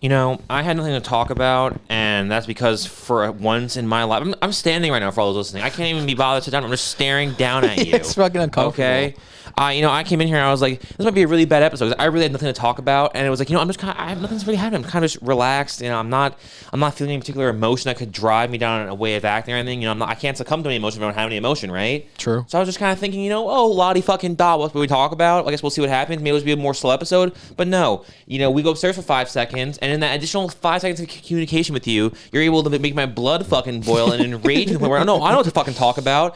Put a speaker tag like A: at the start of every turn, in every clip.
A: You know, I had nothing to talk about, and that's because for once in my life, I'm standing right now for all those listening. I can't even be bothered to sit down. I'm just staring down at you.
B: It's fucking uncomfortable.
A: Okay? I came in here and I was like, this might be a really bad episode. I really had nothing to talk about, and it was like, I have nothing's really happening. I'm kind of just relaxed. I'm not feeling any particular emotion that could drive me down a way of acting or anything. I can't succumb to any emotion if I don't have any emotion, right?
B: True.
A: So I was just kind of thinking, lottie fucking dot, what we talk about? I guess we'll see what happens. Maybe it'll be a more slow episode, but no. We go upstairs for 5 seconds, and in that additional 5 seconds of communication with you, you're able to make my blood fucking boil and enrage to the point where I know what to fucking talk about.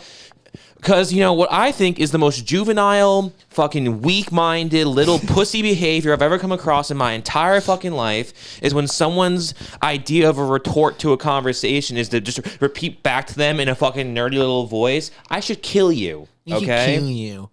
A: Because, what I think is the most juvenile, fucking weak-minded, little pussy behavior I've ever come across in my entire fucking life is when someone's idea of a retort to a conversation is to just repeat back to them in a fucking nerdy little voice. I should kill you, okay?
B: Kill you.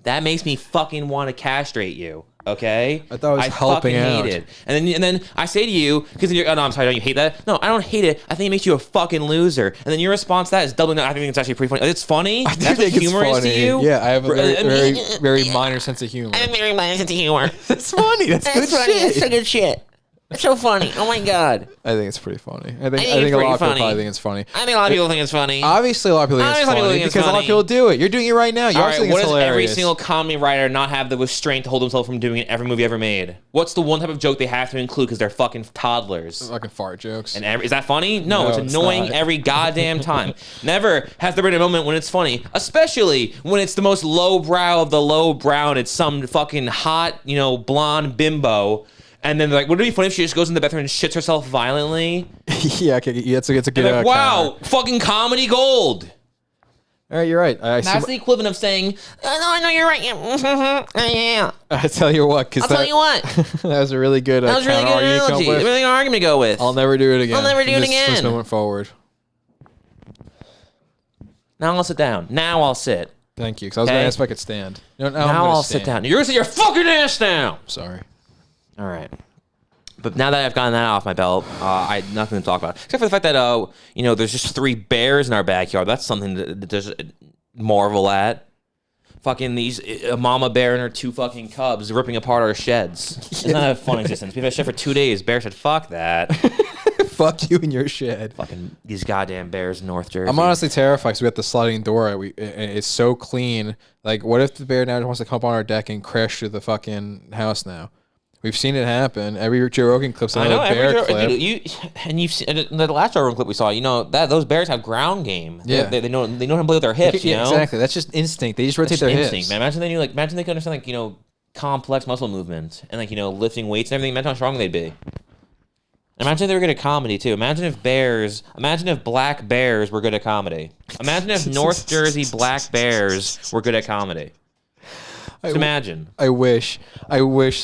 A: That makes me fucking want to castrate you. Okay,
B: I thought it was helping out.
A: Hate it, and then I say to you, because you're, no, I'm sorry, don't you hate that? No, I don't hate it. I think it makes you a fucking loser. And then your response to that is doubling down. I think it's actually pretty funny. It's funny.
B: I do
A: That's
B: think
A: what humor
B: it's funny.
A: is to you.
B: Yeah, I have a very minor sense of humor.
A: I have a very minor sense of humor.
B: That's funny. That's good
A: funny.
B: shit.
A: That's so good shit. It's so funny. Oh my god.
B: I think it's pretty funny. I think a lot of people probably think it's funny.
A: I think a lot of people think it's funny.
B: Obviously, a lot of people think it's funny because a lot of people do it. You're doing it right now. You also think it's hilarious.
A: What does every single comedy writer not have the restraint to hold themselves from doing in every movie ever made? What's the one type of joke they have to include because they're fucking toddlers?
B: Fucking fart jokes.
A: And is that funny? No, it's annoying every goddamn time. Never has there been a moment when it's funny, especially when it's the most lowbrow of the lowbrow and it's some fucking hot, blonde bimbo. And then they're like, would it be funny if she just goes in the bathroom and shits herself violently?
B: Yeah, okay, it's a good
A: like, wow, fucking comedy gold.
B: All right, you're right.
A: That's the equivalent of saying, I know you're right. Yeah.
B: I tell you what,
A: that
B: was a really good
A: that was a really good analogy. A really good argument to go with.
B: I'll never do it again.
A: From
B: this moment forward.
A: Now I'll sit down. Now I'll sit.
B: Thank you, because I was going to ask if I could stand.
A: Now I'll sit down. You're going to sit your fucking ass down.
B: Sorry.
A: All right. But now that I've gotten that off my belt, I had nothing to talk about. Except for the fact that, there's just 3 bears in our backyard. That's something to just marvel at. Fucking a mama bear and her 2 fucking cubs ripping apart our sheds. It's not a fun existence. We've had shed for 2 days. Bear said, fuck that.
B: Fuck you and your shed.
A: Fucking these goddamn bears in North Jersey.
B: I'm honestly terrified because we got the sliding door. It's so clean. Like, what if the bear now wants to come up on our deck and crash through the fucking house now? We've seen it happen. Every Joe Rogan clip's another bear clip.
A: Dude, you've seen the last Joe Rogan clip we saw. that those bears have ground game.
B: Yeah,
A: they know how to play with their hips.
B: Exactly. That's just instinct. They just rotate their hips.
A: Man. Imagine they could understand complex muscle movements and lifting weights and everything. Imagine how strong they'd be. Imagine if they were good at comedy too. Imagine if black bears were good at comedy. Imagine if North Jersey black bears were good at comedy. Imagine.
B: I wish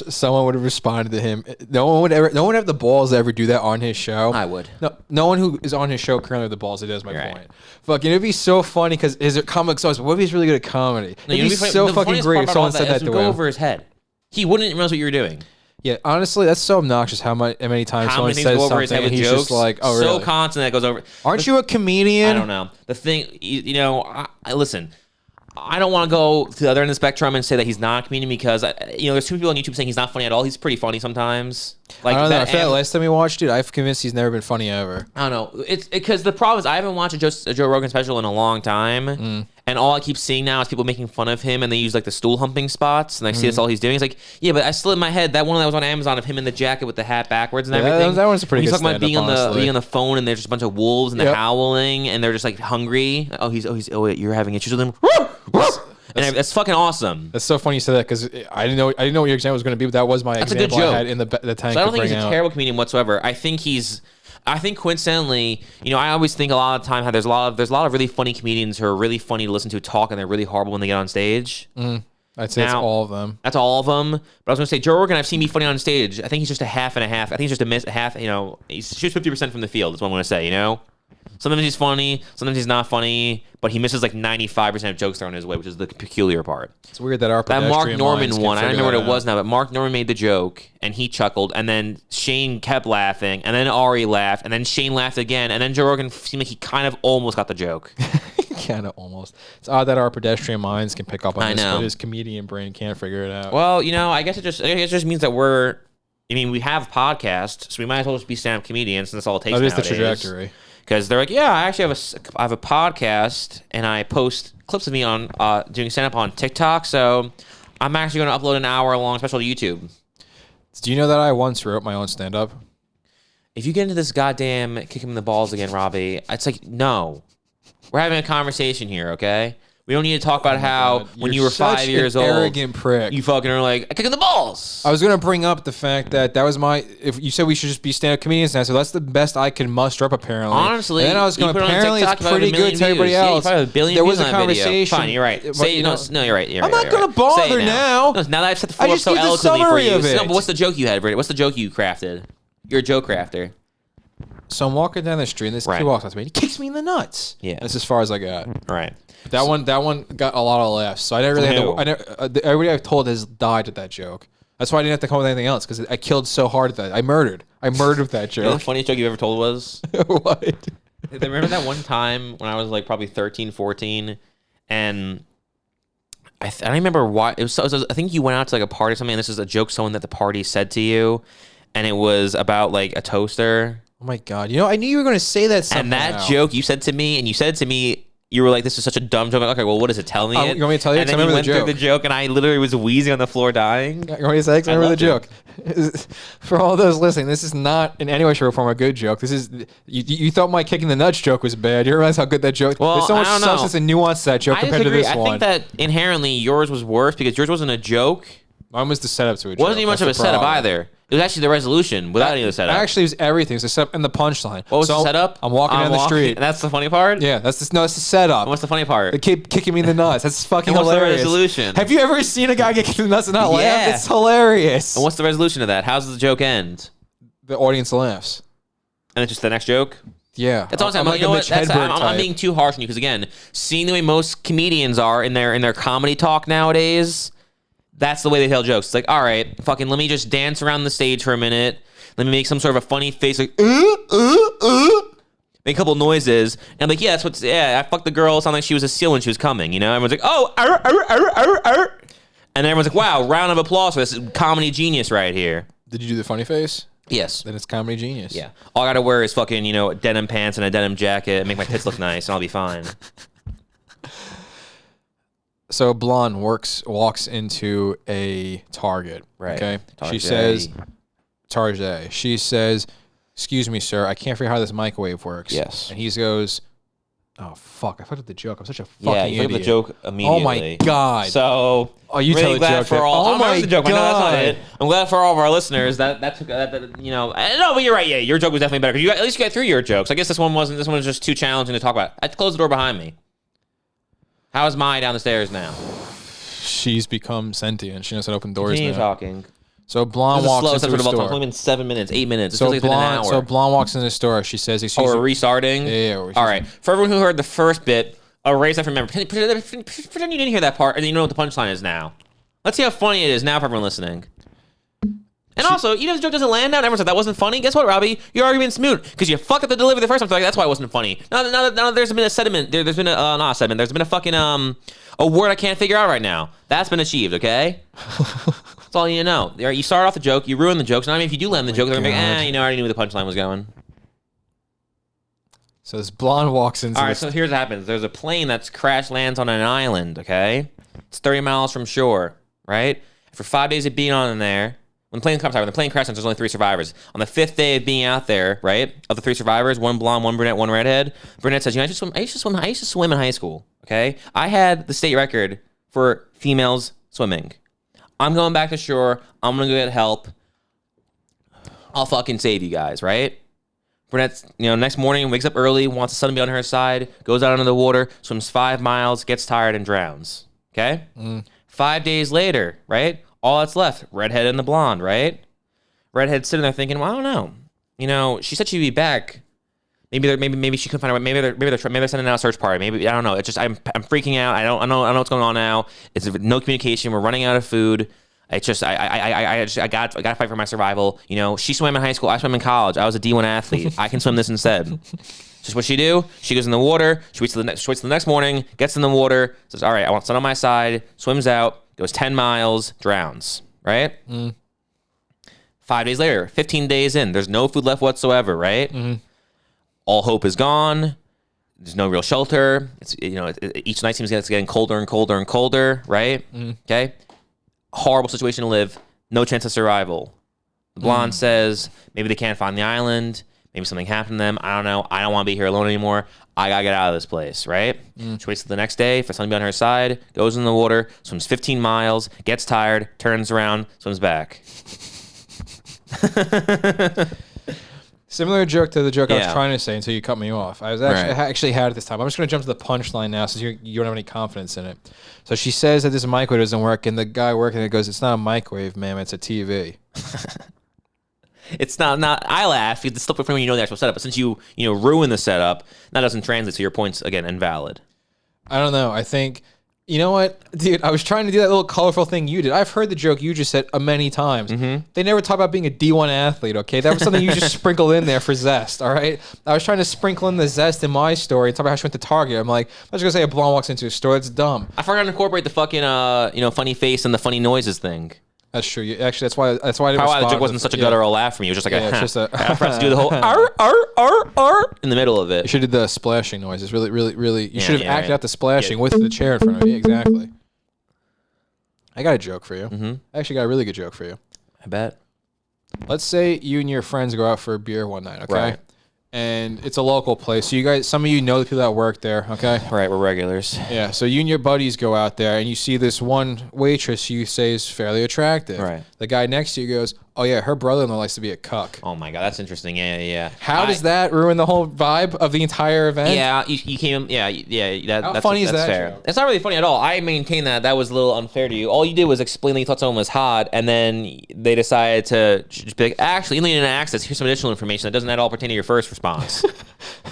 B: someone would have responded to him. No one would have the balls to ever do that on his show.
A: I would.
B: No one who is on his show currently have the balls to do that is my point. Right. Fucking, it'd be so funny because his comic songs. What if he's really good at comedy? It'd be so fucking great if someone said that to him.
A: Go over his head. He wouldn't realize what you were doing.
B: Yeah, honestly, that's so obnougly how many times someone says something and he's just like, oh, really?
A: So constant that goes over.
B: Aren't you a comedian?
A: I don't know. The thing, I listen. I don't want to go to the other end of the spectrum and say that he's not a comedian because, there's 2 people on YouTube saying he's not funny at all. He's pretty funny sometimes.
B: I don't know. I feel like last time we watched it, I'm convinced he's never been funny ever.
A: I don't know. It's because the problem is I haven't watched a Joe Rogan special in a long time. And all I keep seeing now is people making fun of him and they use the stool humping spots and I see that's all he's doing. It's like, yeah, but I still in my head, that one that was on Amazon of him in the jacket with the hat backwards and everything.
B: That one's a pretty good
A: stand-up,
B: He's talking
A: about being on the phone and there's just a bunch of wolves and they're howling and they're just hungry. Oh, wait, you're having issues with him? And that's fucking awesome.
B: That's so funny you said that because I didn't know what your example was going to be, but that was my example I had in the tank.
A: So I don't think he's a terrible comedian whatsoever. I think coincidentally, I always think a lot of the time how there's a lot of really funny comedians who are really funny to listen to talk and they're really horrible when they get on stage.
B: I'd say it's all of them.
A: That's all of them. But I was going to say, Joe Rogan, I've seen be funny on stage. I think he's just a half and a half. I think he's just a half, he shoots 50% from the field is what I'm going to say, Sometimes he's funny, sometimes he's not funny, but he misses 95% of jokes thrown his way, which is the peculiar part.
B: It's weird that
A: that Mark Norman one, I don't remember what it was now, but Mark Norman made the joke, and he chuckled, and then Shane kept laughing, and then Ari laughed, and then Shane laughed again, and then Joe Rogan seemed like he kind of almost got the joke.
B: Kind of almost. It's odd that our pedestrian minds can pick up on this, but his comedian brain can't figure it out.
A: Well, I guess it just means that we're I mean, we have a podcast, so we might as well just be stand-up comedians, and that's all it takes
B: That is
A: nowadays.
B: the trajectory.
A: Because they're like, yeah, I actually have a podcast, and I post clips of me on doing stand-up on TikTok, so I'm actually going to upload an hour-long special to YouTube.
B: Do you know that I once wrote my own stand-up?
A: If you get into this goddamn kick him in the balls again, Robbie, it's like, no. We're having a conversation here, okay? We don't need to talk about how when you were 5 years old,
B: arrogant prick.
A: you fucking are like, I kick in the balls.
B: I was gonna bring up the fact that was my. If you said we should just be stand-up comedians now, so that's the best I can muster up apparently.
A: Honestly,
B: and then I was going.
A: you put it on
B: Apparently,
A: TikTok,
B: it's
A: you probably
B: pretty
A: have a
B: good to
A: million
B: everybody
A: views. Yeah, you
B: else.
A: probably have a billion
B: There
A: views
B: was a
A: on that video.
B: conversation.
A: Fine, you're right.
B: But,
A: Say
B: you
A: no,
B: know,
A: no, you're right.
B: I'm not gonna bother now.
A: No, now that I've set the
B: I
A: floor up
B: just
A: so
B: give the
A: eloquently for
B: summary
A: you.
B: of it.
A: No, but what's the joke you had, Brittany? What's the joke you crafted? You're a joke crafter.
B: So I'm walking down the street, and this kid walks up to me, and he kicks me in the nuts.
A: Yeah,
B: that's as far as I got.
A: Right.
B: That one got a lot of laughs. So I never really had to. Everybody I've told has died at that joke. That's why I didn't have to come up with anything else because I killed so hard at that. I murdered with that joke.
A: You know the funniest joke you ever told was?
B: What?
A: Remember that one time when I was like probably 13, 14, and I don't remember why. It was I think you went out to like a party or something, and this is a joke someone at the party said to you, and it was about like a toaster.
B: Oh my God. You know, I knew you were going to say that somehow.
A: And that joke you said to me, you were like, this is such a dumb joke. I'm like, okay, well, what does it? Tell me it.
B: You want me to tell you?
A: And then
B: I
A: you
B: remember
A: went through the joke, and I literally was wheezing on the floor dying.
B: You want me to say? I remember the joke. For all those listening, this is not in any way, shape, or form a good joke. This is you thought my kicking the nuts joke was bad. You realize how good that joke.
A: Well,
B: there's so much
A: I don't know.
B: substance and nuance to that joke compared to this one.
A: I think that inherently yours was worse because yours wasn't a joke.
B: Mine was the setup to a joke.
A: Wasn't even much of a setup either. It was actually the resolution without any of the setup.
B: Actually, it was everything. It was the setup and the punchline.
A: What was the setup?
B: I'm walking down the street.
A: And that's the funny part?
B: Yeah, that's the setup.
A: And what's the funny part?
B: The kid kicking me in the nuts. That's fucking
A: And what's
B: hilarious.
A: the resolution?
B: Have you ever seen a guy get kicked in the nuts and not laugh?
A: Yeah.
B: It's hilarious.
A: And what's the resolution of that? How does the joke end?
B: The audience laughs.
A: And it's just the next joke?
B: Yeah.
A: That's all I'm saying. You know what? I'm being too harsh on you because, again, seeing the way most comedians are in their comedy talk nowadays, that's the way they tell jokes. It's like, all right, fucking let me just dance around the stage for a minute. Let me make some sort of a funny face, like, make a couple noises. And I'm like, yeah, I fucked the girl. It sounded like she was a seal when she was coming, you know? Everyone's like, oh, and everyone's like, wow, round of applause for this comedy genius right here.
B: Did you do the funny face?
A: Yes.
B: Then it's comedy genius.
A: Yeah. All I gotta wear is fucking, denim pants and a denim jacket and make my tits look nice, and I'll be fine.
B: So Blonde walks into a Target.
A: Right.
B: Okay.
A: Target.
B: She says, Target. She says, "Excuse me, sir. I can't figure out how this microwave works."
A: Yes.
B: And he goes, "Oh fuck! I fucked up the joke. I'm such a fucking
A: Yeah, you
B: idiot."
A: the joke immediately.
B: Oh my God.
A: So,
B: you
A: really
B: tell the
A: glad
B: joke.
A: for all.
B: Oh my
A: the joke.
B: God.
A: No, that's not it. I'm glad for all of our listeners that took no, but you're right. Yeah, your joke was definitely better because at least you got through your jokes. I guess this one wasn't. This one was just too challenging to talk about. I had to close the door behind me. How is Mai down the stairs now?
B: She's become sentient. She knows how to open doors
A: Continue
B: now.
A: talking.
B: So Blonde walks into the store.
A: It's only been 7 minutes, 8 minutes. It
B: So
A: feels like it's been an hour.
B: Blonde walks into the store. She says, "Excuse
A: we're
B: me."
A: restarting?
B: Yeah.
A: All right. For everyone who heard the first bit, erase that from memory. Pretend you didn't hear that part, and you know what the punchline is now. Let's see how funny it is now for everyone listening. And also, even if the joke doesn't land out, everyone's like, that wasn't funny. Guess what, Robbie? Your argument's moot because you fucked up the delivery the first time. So like, that's why it wasn't funny. Now there's been a sediment. There's been not a sediment. There's been a fucking a word I can't figure out right now. That's been achieved. Okay. That's all you know. You start off the joke, you ruin the joke. So I mean, if you do land the joke, they're gonna be like, I already knew where the punchline was going.
B: So this Blonde walks into.
A: All right. So here's what happens. There's a plane that's lands on an island. Okay. It's 30 miles from shore. Right. For 5 days of being on there. When the plane crashes, there's only 3 survivors. On the 5th day of being out there, right, of the 3 survivors, 1 blonde, 1 brunette, 1 redhead. Brunette says, I used to swim in high school, okay? I had the state record for females swimming. I'm going back to shore. I'm going to go get help. I'll fucking save you guys, right? Brunette, next morning, wakes up early, wants the sun to be on her side, goes out into the water, swims 5 miles, gets tired, and drowns, okay? 5 days later, right? All that's left, redhead and the blonde, right? Redhead's sitting there thinking, well, I don't know. She said she'd be back. Maybe she couldn't find her way. Maybe they're sending out a search party. Maybe I don't know. It's just I'm freaking out. I don't know what's going on now. It's no communication. We're running out of food. It's just I got to fight for my survival. She swam in high school. I swam in college. I was a D1 athlete. I can swim this instead. Just what she do? She goes in the water. She waits till the next morning. Gets in the water. Says, all right, I want sun on my side. Swims out. Goes 10 miles, drowns, right? 5 days later, 15 days in, there's no food left whatsoever, right? All hope is gone. There's no real shelter. It's each night seems like it's getting colder and colder and colder, right? Okay. Horrible situation to live. No chance of survival. The blonde says maybe they can't find the island. Maybe something happened to them. I don't know. I don't want to be here alone anymore. I gotta get out of this place, right? She waits till the next day for something to be on her side, goes in the water, swims 15 miles, gets tired, turns around, swims back.
B: Similar joke to the joke I was trying to say until you cut me off. I actually had it this time. I'm just going to jump to the punchline now since you don't have any confidence in it. So she says that this microwave doesn't work, and the guy working it goes, "It's not a microwave, ma'am. It's a TV."
A: It's not. I laugh. It's still when you know the actual setup, but since you ruin the setup, that doesn't translate. So your point's again invalid.
B: I don't know. I think. You know what, dude? I was trying to do that little colorful thing you did. I've heard the joke you just said many times. They never talk about being a D1 athlete, okay? That was something you just sprinkled in there for zest, all right? I was trying to sprinkle in the zest in my story and talk about how she went to Target. I'm like, I was going to say a blonde walks into a store. That's dumb.
A: I forgot to incorporate the fucking, funny face and the funny noises thing.
B: That's true. Actually, that's why I didn't respond.
A: Probably the joke wasn't such a guttural laugh from you. It was just like
B: it's just a
A: I forgot to do the whole ar in the middle of it.
B: You should have did the splashing noise. It's really. You should have acted out the splashing with the chair in front of you. Exactly. I got a joke for you. I actually got a really good joke for you.
A: I bet.
B: Let's say you and your friends go out for a beer one night, okay?
A: Right.
B: And it's a local place. So you guys, some of you know the people that work there, okay?
A: Right, we're regulars.
B: Yeah, so you and your buddies go out there and you see this one waitress you say is fairly attractive.
A: Right.
B: The guy next to you goes, "Oh yeah, her brother-in-law likes to be a cuck."
A: Oh my god, that's interesting. Yeah.
B: How does that ruin the whole vibe of the entire event?
A: Yeah, you came. Yeah. That's
B: funny is
A: that's
B: that
A: fair.
B: joke?
A: It's not really funny at all. I maintain that was a little unfair to you. All you did was explain that you thought someone was hot, and then they decided to just be like, actually, in access, here's some additional information that doesn't at all pertain to your first response.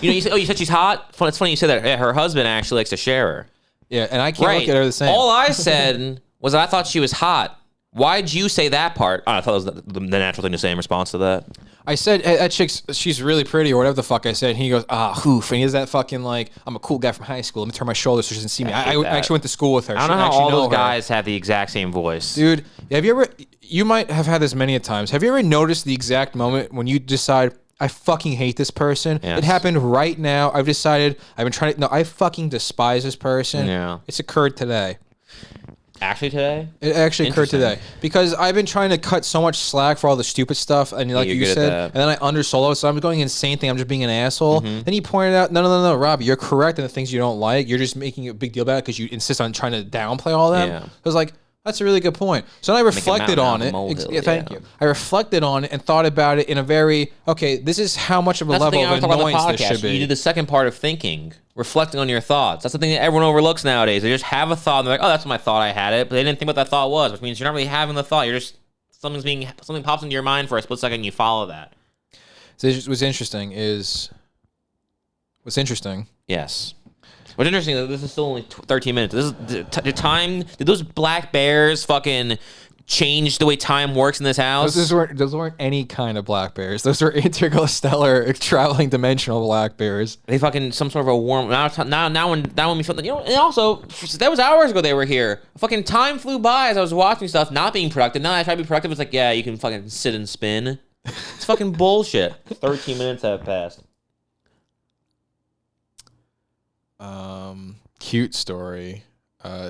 A: You said she's hot. It's funny you said that. Yeah, her husband actually likes to share her.
B: Yeah, and I can't look at her the same.
A: All I said was that I thought she was hot. Why'd you say that part? I thought it was the natural thing to say in response to that.
B: I said, that she's really pretty or whatever the fuck I said. And he goes, hoof. And he has that fucking like, I'm a cool guy from high school. Let me turn my shoulders so she doesn't see me. I actually went to school with her.
A: I don't know how all those guys have the exact same voice.
B: Dude, you might have had this many times. Have you ever noticed the exact moment when you decide, I fucking hate this person?
A: Yes.
B: It happened right now. I've decided, I fucking despise this person.
A: Yeah.
B: It's occurred today.
A: Actually today?
B: It actually occurred today because I've been trying to cut so much slack for all the stupid stuff, and like you said, and then I undersold it, so I'm going insane thing. I'm just being an asshole. Then he pointed out, no, Robbie, you're correct in the things you don't like. You're just making a big deal about it because you insist on trying to downplay all them. I was like, that's a really good point. So then I reflected on it. Thank you. I reflected on it and thought about it in a very, this is how much of a level of annoyance this should be.
A: You did the second part of thinking, reflecting on your thoughts. That's the thing that everyone overlooks nowadays. They just have a thought and they're like, oh, that's my thought, I had it. But they didn't think what that thought was, which means you're not really having the thought. You're just, something pops into your mind for a split second and you follow that.
B: So what's interesting.
A: Yes. What's interesting is this is still only 13 minutes. This is the time. Did those black bears fucking change the way time works in this house?
B: Those weren't any kind of black bears. Those were interstellar traveling dimensional black bears.
A: They fucking some sort of a warm. Now when we felt that, and also that was hours ago they were here. Fucking time flew by as I was watching stuff, not being productive. Now I try to be productive. It's like, yeah, you can fucking sit and spin. It's fucking bullshit. 13 minutes have passed.
B: Cute story.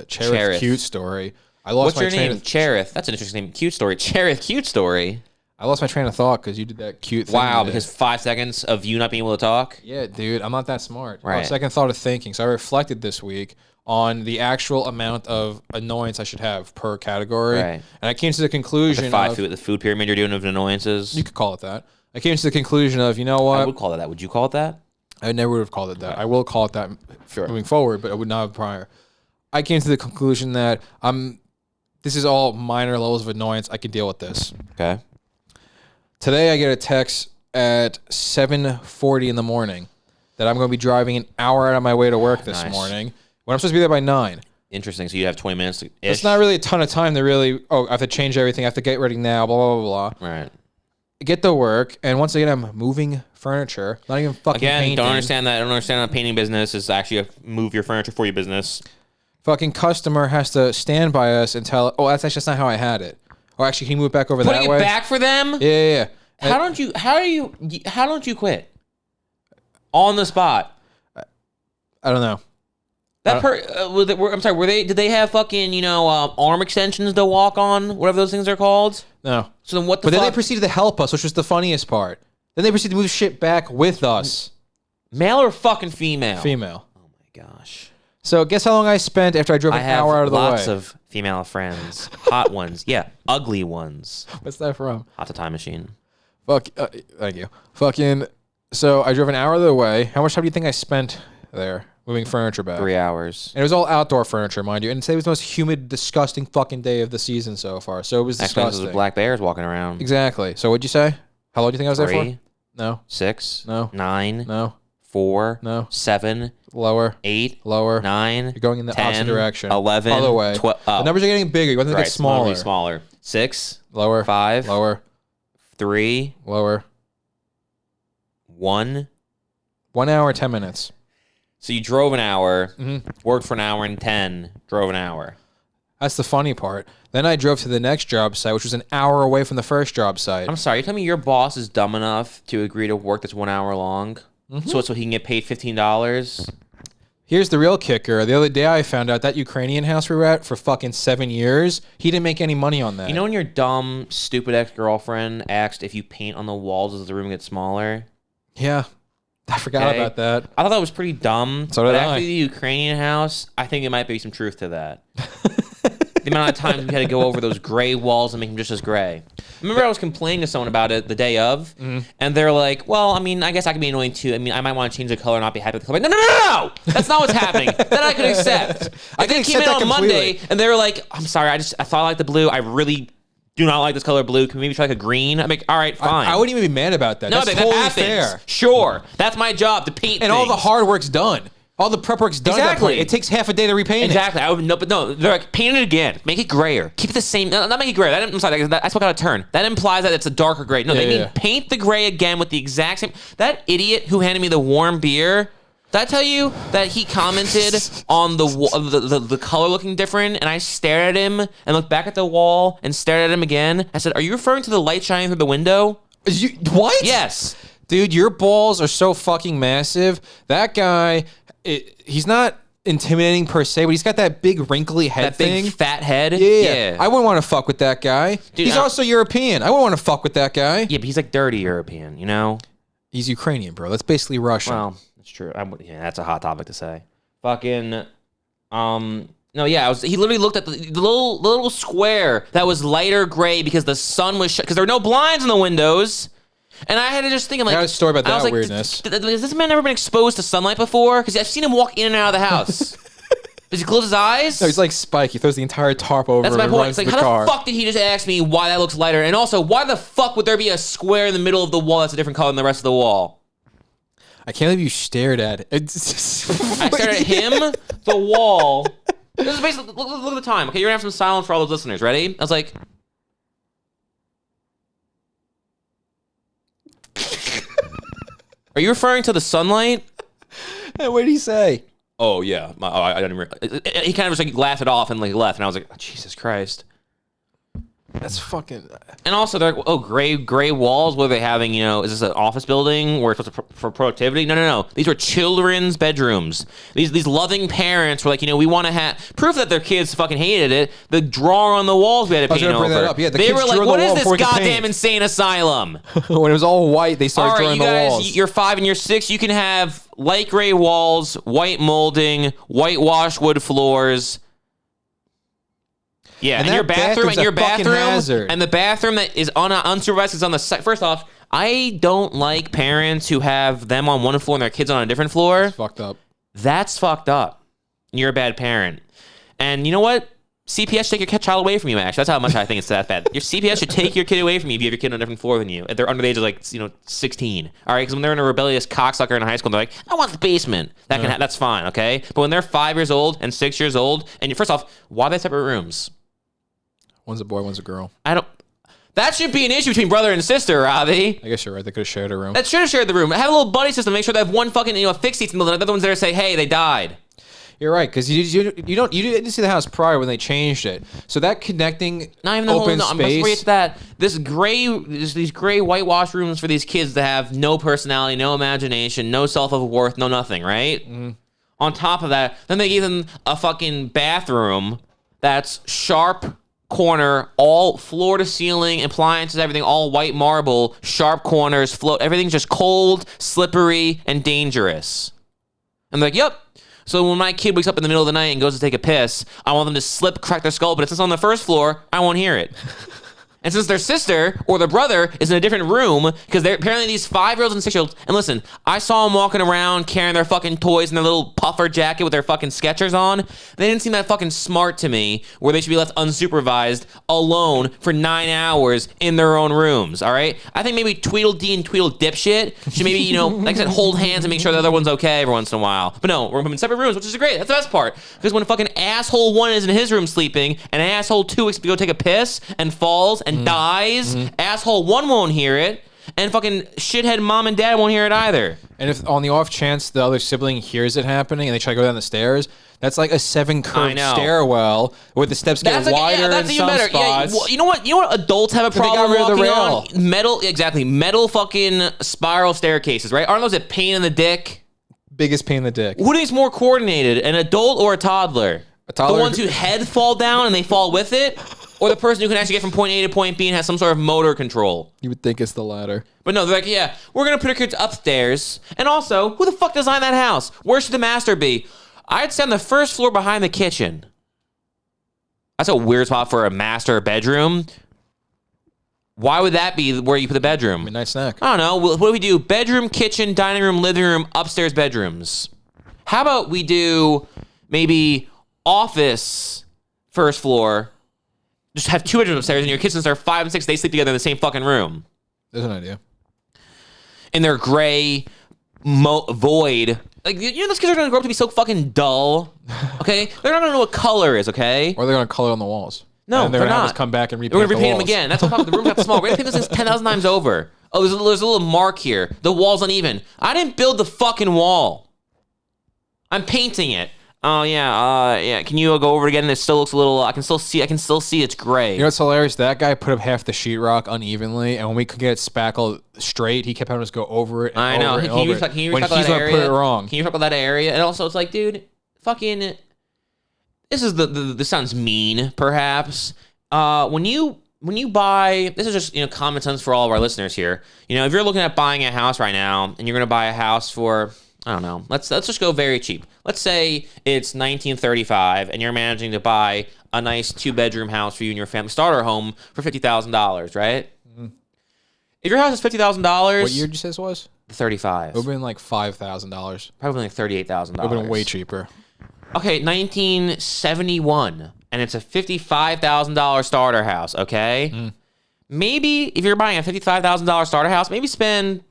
B: Cherith cute story. I lost
A: What's your name? Cherith. That's an interesting name. Cute story. Cherith cute story.
B: I lost my train of thought because you did that cute thing.
A: Wow, because 5 seconds of you not being able to talk?
B: Yeah, dude, I'm not that smart.
A: Right.
B: Second thought of thinking. So I reflected this week on the actual amount of annoyance I should have per category.
A: Right.
B: And I came to the conclusion
A: the food pyramid you're doing of annoyances.
B: You could call it that. I came to the conclusion of, you know what?
A: I would call it that. Would you call it that?
B: I never would have called it that. I will call it that moving forward, but I would not have prior. I came to the conclusion that this is all minor levels of annoyance. I can deal with this.
A: Okay.
B: Today I get a text at 7:40 in the morning that I'm going to be driving an hour out of my way to work this morning when I'm supposed to be there by 9.
A: Interesting. So you have 20 minutes.
B: It's not really a ton of time to really, I have to change everything. I have to get ready now, blah, blah, blah, blah.
A: Right.
B: Get to work, and once again, I'm moving furniture. Not even fucking painting.
A: Don't understand that. I don't understand that painting business is actually a move your furniture for your business.
B: Fucking customer has to stand by us and tell, that's actually just not how I had it. Or actually, can you move it back over
A: Putting
B: that
A: it
B: way?
A: back for them?
B: Yeah.
A: How don't you quit? On the spot.
B: I don't know.
A: I'm sorry, did they have fucking, arm extensions to walk on? Whatever those things are called?
B: No.
A: So then what the
B: But
A: fuck?
B: then they proceeded to help us, which was the funniest part. Then they proceeded to move shit back with us.
A: Male or fucking female?
B: Female.
A: Oh my gosh.
B: So guess how long I spent after I drove an hour out of the way?
A: I have lots of female friends. Hot ones. Yeah. Ugly ones.
B: What's that from?
A: Hot the Time Machine.
B: Thank you. Fucking. So I drove an hour of the way. How much time do you think I spent there moving furniture back?
A: 3 hours.
B: And it was all outdoor furniture, mind you. And today was the most humid, disgusting fucking day of the season so far. So it was disgusting.
A: With black bears walking around.
B: Exactly. So what'd you say? How long do you think I was there
A: 3,
B: for? No.
A: 6,
B: No.
A: 9,
B: No.
A: 4,
B: No.
A: 7,
B: Lower.
A: 8,
B: Lower.
A: 9.
B: You're going in the
A: 10,
B: opposite direction.
A: 11,
B: Other way.
A: 12.
B: The numbers are getting bigger. You want them to get smaller.
A: Smaller. 6,
B: Lower.
A: 5,
B: Lower.
A: 3,
B: Lower.
A: 1.
B: 1 hour, 10 minutes.
A: So you drove an hour,
B: Mm-hmm.
A: worked for an hour and 10, drove an hour.
B: That's the funny part. Then I drove to the next job site, which was an hour away from the first job site.
A: I'm sorry, you tell me your boss is dumb enough to agree to work that's 1 hour long?
B: Mm-hmm.
A: So he can get paid $15?
B: Here's the real kicker. The other day I found out that Ukrainian house we were at for fucking 7 years, he didn't make any money on that.
A: You know when your dumb, stupid ex-girlfriend asked if you paint on the walls as the room gets smaller?
B: Yeah. I forgot about that.
A: I thought that was pretty dumb.
B: So did
A: but
B: I.
A: after the Ukrainian house, I think there might be some truth to that. The amount of times we had to go over those gray walls and make them just as gray. Remember I was complaining to someone about it the day of, and they're like, well, I mean, I guess I can be annoying too. I mean, I might want to change the color and not be happy with the color. No! That's not what's happening. That I could accept.
B: I
A: If
B: can
A: they came
B: accept
A: in
B: that
A: on Monday
B: completely.
A: and they were like, I'm sorry, I thought I liked the blue. I really do not like this color blue. Can we maybe try like a green? I'm like, all right, fine.
B: I wouldn't even be mad about that.
A: No,
B: That's
A: that
B: totally
A: happens.
B: fair.
A: Sure. That's my job to paint
B: And all the hard work's done. All the prep work's done at that
A: Exactly.
B: point. It takes half a day to repaint
A: Exactly. But no, they're like, paint it again. Make it grayer. Keep it the same. No, not make it grayer. I'm sorry, that's what got a turn. That implies that it's a darker gray. No, they mean paint the gray again with the exact same. That idiot who handed me the warm beer, did I tell you that he commented on the color looking different, and I stared at him and looked back at the wall and stared at him again. I said, are you referring to the light shining through the window?
B: What?
A: Yes.
B: Dude, your balls are so fucking massive. That guy, he's not intimidating per se, but he's got that big wrinkly head
A: That big
B: thing.
A: fat head.
B: Yeah. I wouldn't want to fuck with that guy.
A: Dude,
B: he's also European. I wouldn't want to fuck with that guy.
A: Yeah, but he's like dirty European, you know?
B: He's Ukrainian, bro. That's basically Russian.
A: Well, that's true. Yeah, that's a hot topic to say. Fucking, no, yeah, he literally looked at the little square that was lighter gray because the sun was because there were no blinds in the windows. And I had to just think, I'm like,
B: I got a story about
A: I was
B: that
A: like,
B: weirdness.
A: Has this man ever been exposed to sunlight before? Because I've seen him walk in and out of the house. Does he close his eyes?
B: No, he's like Spike. He throws the entire tarp over
A: That's my
B: and
A: point.
B: runs
A: It's like,
B: to the car.
A: how the fuck did he just ask me why that looks lighter? And also, why the fuck would there be a square in the middle of the wall that's a different color than the rest of the wall?
B: I can't believe you stared at it.
A: I stared at him, the wall. This is basically, look at the time. Okay, you're gonna have some silence for all those listeners. Ready? I was like, are you referring to the sunlight?
B: What did he say?
A: Oh yeah, I didn't. He kind of just like laughed it off and like left, and I was like, oh, Jesus Christ.
B: That's fucking.
A: And also, they're like, oh, gray walls. What are they having? Is this an office building where it's supposed to for productivity? No. These were children's bedrooms. These loving parents were like, we want to have proof that their kids fucking hated it. The drawer on the walls we had to paint over.
B: Bring that up. Yeah,
A: they were like, what is this goddamn
B: paint.
A: insane asylum?
B: When it was all white, they started drawing the walls.
A: Guys, you're 5 and you're 6. You can have light gray walls, white molding, whitewashed wood floors. Yeah, and your bathroom, and the bathroom that is unsupervised is on the side. First off, I don't like parents who have them on one floor and their kids on a different floor.
B: That's fucked up.
A: That's fucked up. You're a bad parent. And you know what? CPS should take your child away from you, actually. That's how much I think it's that bad. Your CPS should take your kid away from you if you have your kid on a different floor than you. If they're under the age of 16. All right, because when they're in a rebellious cocksucker in high school, they're like, I want the basement. That's fine, okay? But when they're 5 years old and 6 years old, and first off, why are they separate rooms?
B: One's a boy, one's a girl.
A: That should be an issue between brother and sister, Robbie.
B: I guess you're right. They could have shared a room.
A: That should have shared the room. Have a little buddy system. Make sure they have one fucking fixed seats and the other ones there to say, hey, they died.
B: You're right, because you didn't see the house prior when they changed it. So that connecting
A: not even the
B: open
A: whole,
B: space.
A: It's that these gray whitewash rooms for these kids that have no personality, no imagination, no self-worth, no nothing, right? On top of that, then they gave them a fucking bathroom that's sharp corner, all floor to ceiling, appliances, everything, all white marble, sharp corners, everything's just cold, slippery, and dangerous. I'm like, yep. So when my kid wakes up in the middle of the night and goes to take a piss, I want them to crack their skull, but since it's on the first floor, I won't hear it. And since their sister or their brother is in a different room, because they're apparently these 5-year-olds and 6-year-olds, and listen, I saw them walking around carrying their fucking toys in their little puffer jacket with their fucking Skechers on. They didn't seem that fucking smart to me, where they should be left unsupervised, alone for 9 hours in their own rooms, all right? I think maybe Tweedledee and Tweedledipshit should maybe, like I said, hold hands and make sure the other one's okay every once in a while. But no, we're in separate rooms, which is great. That's the best part. Because when fucking asshole 1 is in his room sleeping, and asshole 2 is to go take a piss and falls and dies, asshole 1 won't hear it, and fucking shithead mom and dad won't hear it either.
B: And if on the off chance the other sibling hears it happening and they try to go down the stairs, that's like a 7-curve stairwell where the steps get wider in some spots.
A: Yeah, well, you know what adults have a problem
B: they got rid of the
A: walking
B: rail.
A: on? Metal fucking spiral staircases, right? Aren't those a pain in the dick?
B: Biggest pain in the dick.
A: Who is more coordinated, an adult or a toddler?
B: A toddler?
A: The ones whose head fall down and they fall with it? Or the person who can actually get from point A to point B and has some sort of motor control?
B: You would think it's the latter.
A: But no, they're like, yeah, we're going to put our kids upstairs. And also, who the fuck designed that house? Where should the master be? I'd say on the first floor behind the kitchen. That's a weird spot for a master bedroom. Why would that be where you put the bedroom?
B: Nice snack.
A: I don't know. What do we do? Bedroom, kitchen, dining room, living room, upstairs bedrooms. How about we do maybe office, first floor, just have 2 bedrooms upstairs, and your kids, since they're 5 and 6, they sleep together in the same fucking room.
B: There's an idea.
A: In their gray void. Like, those kids are going to grow up to be so fucking dull, okay? They're not going to know what color is, okay?
B: Or they're going to color on the walls.
A: No,
B: and they're
A: not.
B: Have us come back and repaint
A: We're going to
B: the
A: repaint
B: walls.
A: them again. That's what the room got small. We're going to paint this thing 10,000 times over. Oh, there's a little mark here. The wall's uneven. I didn't build the fucking wall. I'm painting it. Oh yeah. Can you go over it again? It still looks a little. I can still see it's gray.
B: You know what's hilarious? That guy put up half the sheetrock unevenly, and when we could get it spackled straight, he kept having us go over it. And
A: I know.
B: Over it and
A: Can you
B: over
A: talk
B: when
A: about
B: he's
A: that
B: gonna
A: area?
B: put it wrong.
A: Can you talk about that area? And also, it's like, dude, fucking. This is this sounds mean, perhaps. When you buy, this is just common sense for all of our listeners here. If you're looking at buying a house right now, and you're gonna buy a house for, I don't know, let's just go very cheap. Let's say it's 1935 and you're managing to buy a nice 2-bedroom house for you and your family, starter home, for $50,000, right? Mm-hmm. If your house is $50,000,
B: what year did you say this was?
A: 35.
B: It would have been like $5,000.
A: Probably like $38,000.
B: It would have been way cheaper.
A: Okay, 1971, and it's a $55,000 starter house. Okay, maybe if you're buying a $55,000 starter house, maybe spend.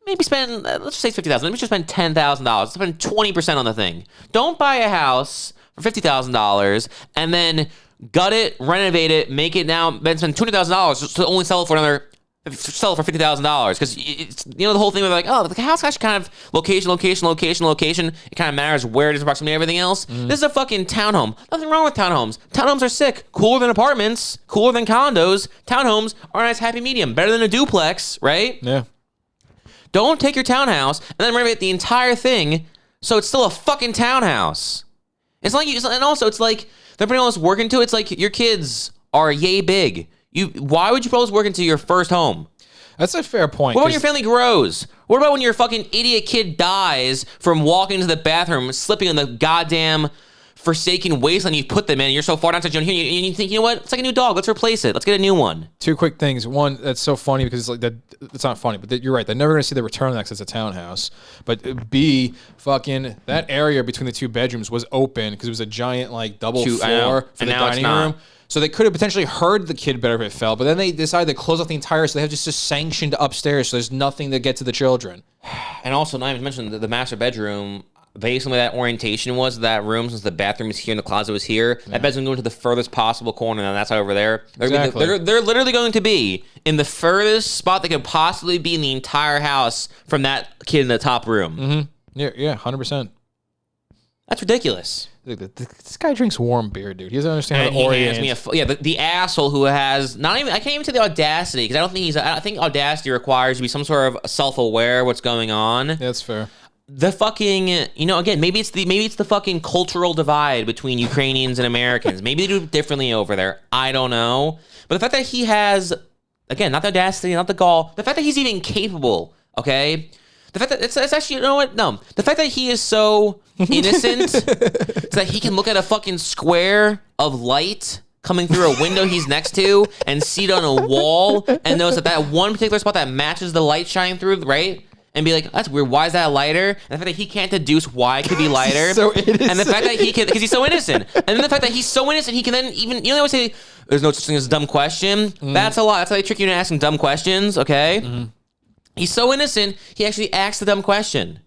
A: Let's just say $50,000. Maybe just spend $10,000. Spend 20% on the thing. Don't buy a house for $50,000 and then gut it, renovate it, make it now, then spend $200,000 to only sell it for $50,000. Because it's the whole thing with like, oh, the house actually kind of location. It kind of matters where it is approximately everything else. This is a fucking townhome. Nothing wrong with townhomes. Townhomes are sick. Cooler than apartments. Cooler than condos. Townhomes are a nice happy medium. Better than a duplex, right?
B: Yeah.
A: Don't take your townhouse and then renovate the entire thing so it's still a fucking townhouse. It's like, and also it's like they're putting all this work into it. It's like your kids are yay big. Why would you put all this work into your first home?
B: That's a fair point.
A: What about when your family grows? What about when your fucking idiot kid dies from walking into the bathroom, slipping on the goddamn forsaken wasteland you put them in? You're so far down to here, and you think, you know what? It's like a new dog. Let's replace it. Let's get a new one. 2
B: quick things. One, that's so funny because it's like that. It's not funny, but you're right. They're never going to see the return on that because it's a townhouse. But B, fucking that area between the 2 bedrooms was open because it was a giant like double floor for the dining room. So they could have potentially heard the kid better if it fell, but then they decided to close off the entire, so they have just sanctioned upstairs, so there's nothing to get to the children.
A: And also, not even mentioned the master bedroom. Based on the way that orientation was, that room, since the bathroom is here and the closet was here, that bed's going to go into the furthest possible corner, and that's over there. They're literally going to be in the furthest spot they could possibly be in the entire house from that kid in the top room.
B: Mm-hmm. Yeah, 100%.
A: That's ridiculous.
B: This guy drinks warm beer, dude. He doesn't understand
A: And
B: how to orient.
A: the asshole who has not even, I can't even say the audacity, because I think audacity requires you to be some sort of self-aware what's going on.
B: Yeah, that's fair.
A: The fucking, again, maybe it's the fucking cultural divide between Ukrainians and Americans. Maybe they do it differently over there. I don't know. But the fact that he has, again, not the audacity, not the gall, the fact that he's even capable, okay? The fact that it's actually, you know what? No. The fact that he is so innocent so that he can look at a fucking square of light coming through a window he's next to and see it on a wall and notice that one particular spot that matches the light shining through, right? And be like, that's weird. Why is that lighter? And the fact that he can't deduce why it could be lighter.
B: So innocent.
A: And the fact that he can, because he's so innocent. And then the fact that he's so innocent, he can then even, they always say, there's no such thing as a dumb question. That's a lot. That's how they trick you into asking dumb questions, okay? He's so innocent, he actually asks the dumb question.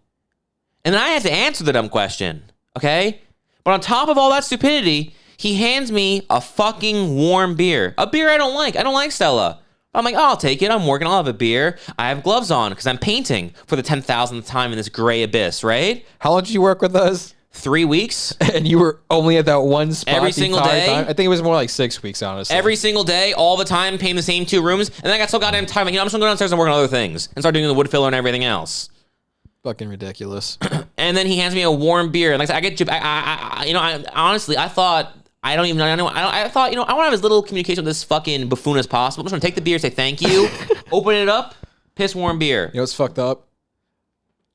A: And then I have to answer the dumb question, okay? But on top of all that stupidity, he hands me a fucking warm beer. A beer I don't like. I don't like Stella. I'm like, oh, I'll take it. I'm working. I'll have a beer. I have gloves on because I'm painting for the 10,000th time in this gray abyss, right?
B: How long did you work with us?
A: 3 weeks.
B: And you were only at that one spot
A: every single day.
B: Time? I think it was more like 6 weeks, honestly.
A: Every single day, all the time, painting the same 2 rooms. And then I got so goddamn tired. Like, I'm just gonna go downstairs and work on other things and start doing the wood filler and everything else.
B: Fucking ridiculous.
A: And then he hands me a warm beer. And like I get, honestly, I thought. I thought, I want to have as little communication with this fucking buffoon as possible. I'm just going to take the beer, say thank you, open it up, piss warm beer.
B: You know what's fucked up?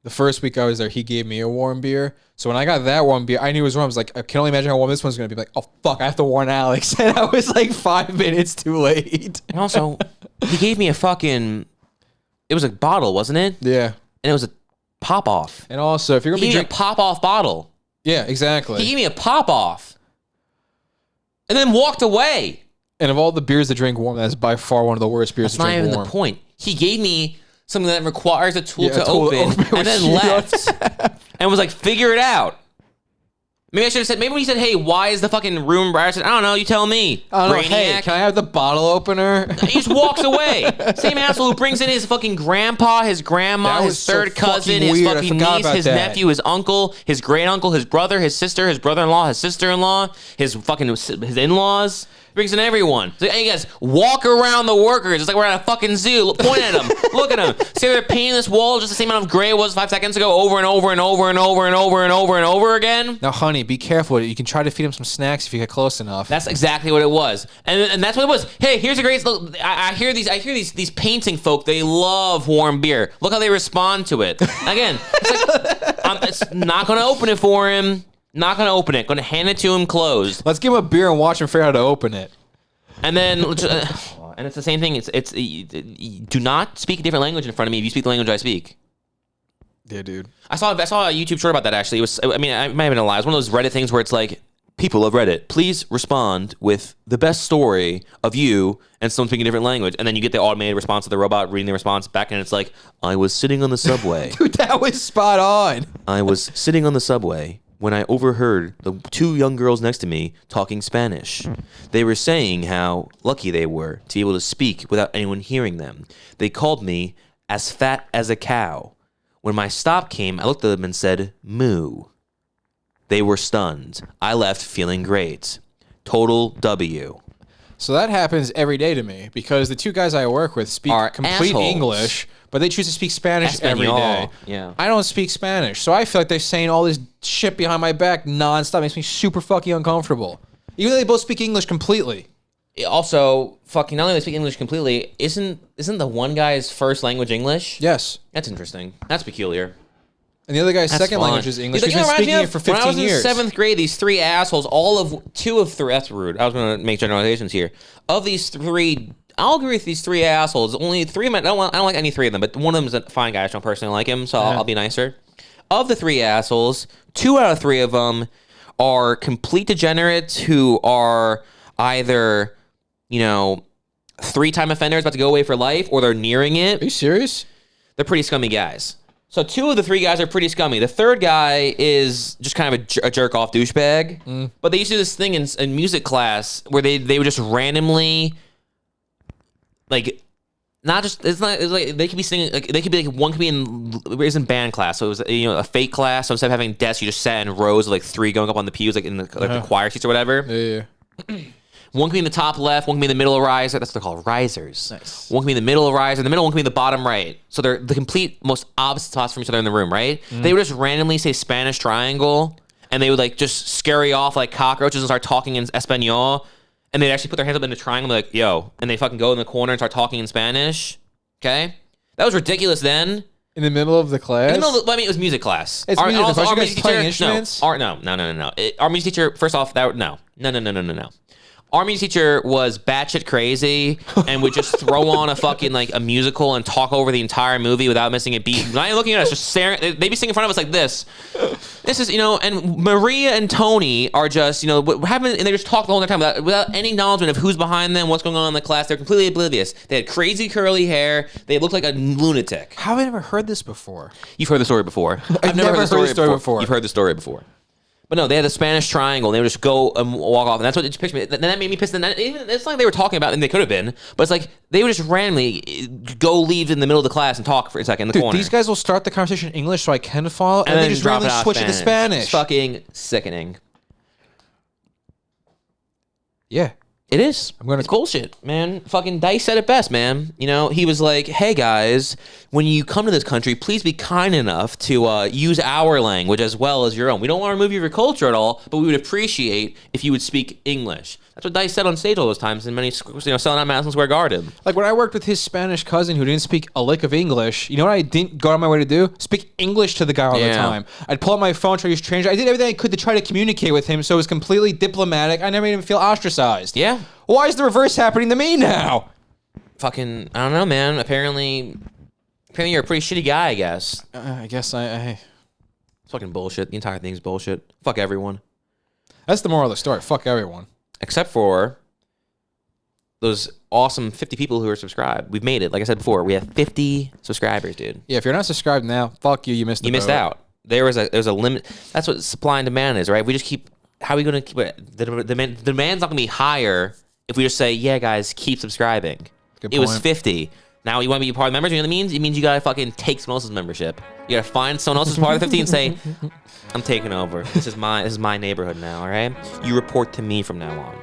B: The first week I was there, he gave me a warm beer. So when I got that warm beer, I knew it was warm. I was like, I can only imagine how warm this one's going to be. Like, oh, fuck, I have to warn Alex. And I was like 5 minutes too late.
A: And also, he gave me a fucking, it was a bottle, wasn't it?
B: Yeah.
A: And it was a pop-off.
B: And also, if you're going to be
A: drinking a pop-off bottle.
B: Yeah, exactly.
A: He gave me a pop-off. And then walked away.
B: And of all the beers to drink warm, that's by far one of the worst beers to drink warm. That's not even
A: the point. He gave me something that requires a tool to open and then left. And was like, figure it out. Maybe I should have said, maybe when he said, hey, why is the fucking room bright? I said, I don't know, you tell me.
B: I don't know, hey, can I have the bottle opener?
A: He just walks away. Same asshole who brings in his fucking grandpa, his grandma, his third cousin, his fucking niece, his nephew, his uncle, his great uncle, his brother, his sister, his brother-in-law, his sister-in-law, his in-laws. Brings in everyone. So, hey, guys, walk around the workers. It's like we're at a fucking zoo. Point at them. Look at them. See, they're painting this wall just the same amount of gray it was 5 seconds ago, over and over and over and over and over and over and over again.
B: Now, honey, be careful. You can try to feed them some snacks if you get close enough.
A: That's exactly what it was, and that's what it was. Hey, here's a great. Look, I hear these painting folk. They love warm beer. Look how they respond to it. Again, it's like it's not going to open it for him. Not going to open it. Going to hand it to him closed.
B: Let's give him a beer and watch him figure out how to open it.
A: And then, and it's the same thing. It's do not speak a different language in front of me if you speak the language I speak.
B: Yeah, dude.
A: I saw a YouTube short about that, actually. It was, I mean, I might have been a lie. It was one of those Reddit things where it's like, people of Reddit, please respond with the best story of you and someone speaking a different language. And then you get the automated response of the robot reading the response back, and it's like, I was sitting on the subway.
B: Dude, that was spot on.
A: I was sitting on the subway when I overheard the 2 young girls next to me talking Spanish. They were saying how lucky they were to be able to speak without anyone hearing them. They called me as fat as a cow. When my stop came, I looked at them and said, moo. They were stunned. I left feeling great. Total W.
B: So that happens every day to me because the 2 guys I work with speak complete assholes. English, but they choose to speak Spanish every day.
A: Yeah.
B: I don't speak Spanish, so I feel like they're saying all this shit behind my back nonstop. It makes me super fucking uncomfortable. Even though they both speak English completely.
A: Also, fucking not only do they speak English completely, isn't the one guy's first language English?
B: Yes.
A: That's interesting. That's peculiar.
B: And the other guy's second language is English. He's been speaking it for 15 years. When I was in
A: 7th grade, these 3 assholes, 2 of 3, that's rude. I was going to make generalizations here. Of these 3, I'll agree with these 3 assholes. Only 3 of them, I don't like any 3 of them, but one of them is a fine guy. I don't personally like him, so I'll be nicer. Of the 3 assholes, 2 out of 3 of them are complete degenerates who are either, 3-time offenders about to go away for life, or they're nearing it.
B: Are you serious?
A: They're pretty scummy guys. So 2 of the 3 guys are pretty scummy. The 3rd guy is just kind of a jerk-off douchebag. But they used to do this thing in music class where they would just randomly, like, not just it's like they could be singing like they could be like one could be in band class, so it was a fake class. So instead of having desks, you just sat in rows of like 3 going up on the pews like in the the choir seats or whatever.
B: Yeah.
A: One can be in the top left, one can be in the middle riser. That's what they're called, risers.
B: Nice.
A: One can be in the middle riser, in the middle one can be in the bottom right. So they're the complete most opposite spots from each other in the room, right? They would just randomly say Spanish triangle, and they would like just scurry off like cockroaches and start talking in Espanol. And they'd actually put their hands up in the triangle and be like, yo. And they fucking go in the corner and start talking in Spanish. Okay? That was ridiculous then.
B: In the middle of the class?
A: In the middle of, I mean, it was music class.
B: It's music class. Our music teacher, playing instruments?
A: No, our music teacher, first off, no. Our music teacher was batshit crazy and would just throw on a fucking like a musical and talk over the entire movie without missing a beat. Not even looking at us, just staring. They'd be sitting in front of us like this. This is, and Maria and Tony are just, and they just talk the whole time without any acknowledgement of who's behind them, what's going on in the class. They're completely oblivious. They had crazy curly hair. They looked like a lunatic.
B: How have I never heard this before?
A: You've heard the story before.
B: I've never heard the story before.
A: You've heard the story before. But no, they had the Spanish triangle. And they would just go and walk off, and that's what it pissed me. Then that made me pissed. And even it's like they were talking about, and they could have been, but it's like they would just randomly leave in the middle of the class and talk for a second in the corner.
B: These guys will start the conversation in English so I can follow, and then they just randomly switch it to Spanish.
A: It's fucking sickening.
B: Yeah.
A: It is. It's bullshit, man. Fucking Dice said it best, man. He was like, hey, guys, when you come to this country, please be kind enough to use our language as well as your own. We don't want to remove your culture at all, but we would appreciate if you would speak English. That's what Dice said on stage all those times in many, selling out Madison Square Garden.
B: Like when I worked with his Spanish cousin who didn't speak a lick of English, you know what I didn't go out of my way to do? Speak English to the guy all the time. I'd pull out my phone, try to use translator. I did everything I could to try to communicate with him so it was completely diplomatic. I never made him feel ostracized.
A: Yeah.
B: Why is the reverse happening to me now?
A: Fucking, I don't know, man. Apparently you're a pretty shitty guy, I guess.
B: I guess I...
A: It's fucking bullshit. The entire thing's bullshit. Fuck everyone.
B: That's the moral of the story. Fuck everyone.
A: Except for those awesome 50 people who are subscribed. We've made it. Like I said before, we have 50 subscribers, dude.
B: Yeah, if you're not subscribed now, fuck you. You missed
A: out. There's a limit. That's what supply and demand is, right? We just keep... How are we going to keep it? The demand's not going to be higher if we just say, yeah, guys, keep subscribing.
B: Good point.
A: It was 50. Now you want to be a part of the members? You know what it means? It means you got to fucking take someone else's membership. You got to find someone else's part of the 50 and say, I'm taking over. This is my neighborhood now, all right? You report to me from now on.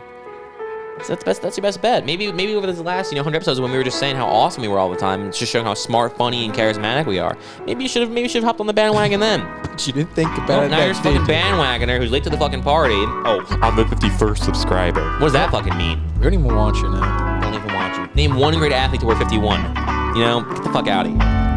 A: So that's your best bet. Maybe over this last 100 episodes when we were just saying how awesome we were all the time and just showing how smart, funny, and charismatic we are. Maybe you should have hopped on the bandwagon then.
B: But you didn't think about it.
A: Now you're a fucking bandwagoner who's late to the fucking party. Oh, I'm the 51st subscriber. What does that fucking mean?
B: We don't even want you now.
A: Don't even want you. Name one great athlete to wear 51. Get the fuck out of here.